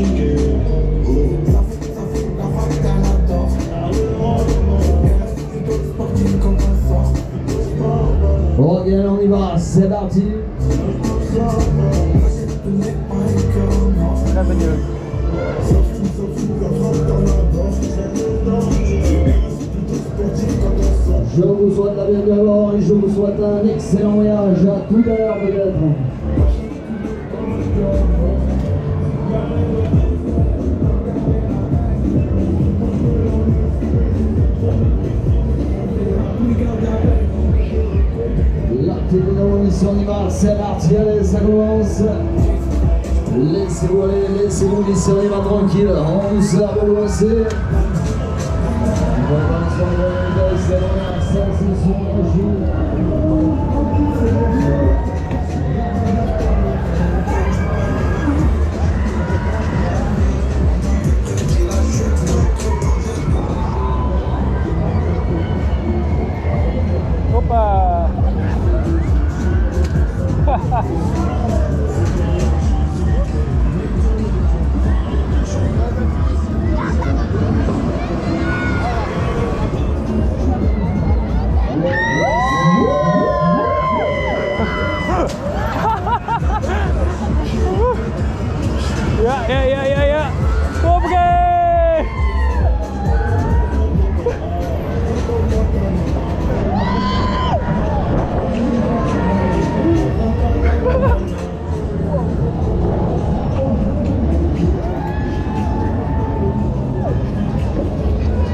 Ok, on y va, c'est parti. Je vous souhaite la bienvenue à bord et je vous souhaite un excellent voyage. À tout à l'heure peut-être. La petite mission y va, c'est parti, allez, ça commence. Laissez-vous aller, laissez-vous glisser, on y va tranquille, on vous sert de l'OC. Opa! Ja. Hoppakee!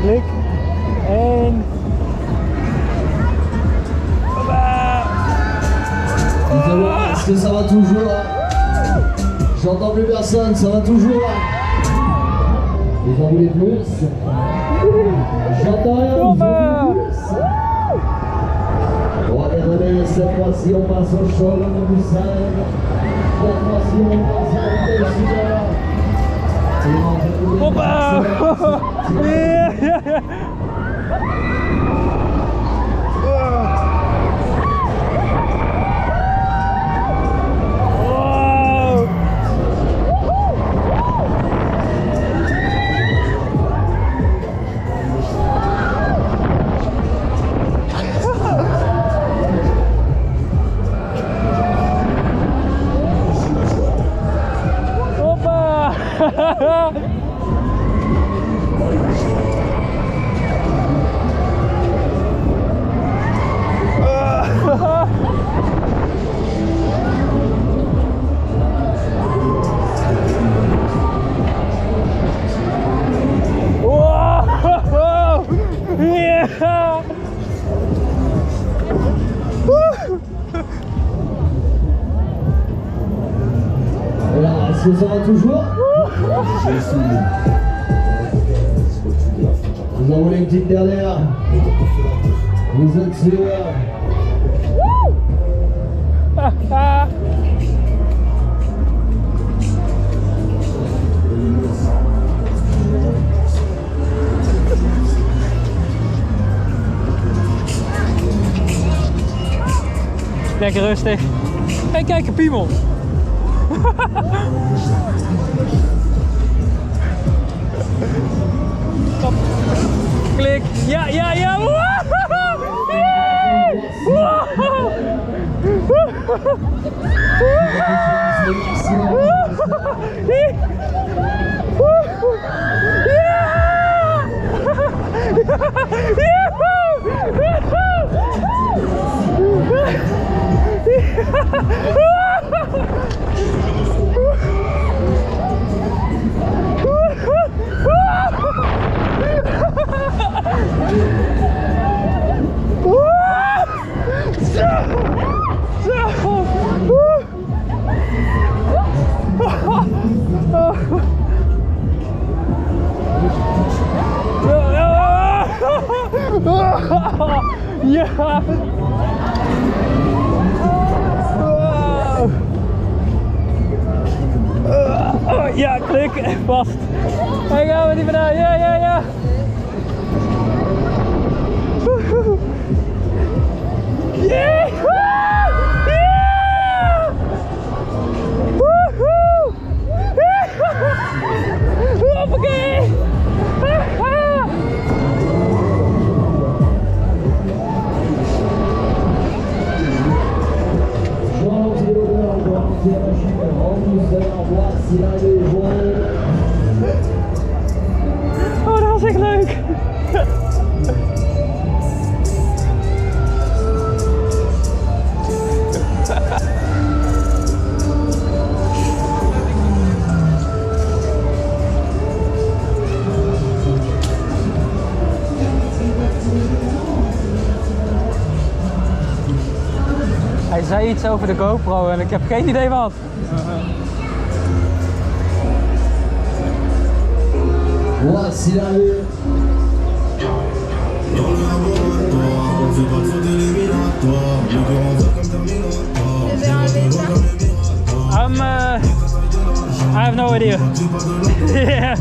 Klik. En... Est-ce que ça va toujours? J'entends plus personne, ça va toujours? Vous en voulez plus? J'entends rien, vous en voulez plus? On va dérouler, cette fois-ci on passe au show de Moussin. Cette fois-ci on passe à la super. Hoppa! Alors, est-ce que ça va toujours? Vous en voulez une petite dernière? Vous êtes sûr? Lekker rustig. En kijk, een piemel. Stop. Klik. Ja. Ja! Ja, klik, vast. Daar gaan we die vandaan. Ja. Yeah! Hoppakee! Oh, dat was echt leuk! Hij zei iets over de GoPro en ik heb geen idee wat. Voici la rue. I have no idea. Yeah.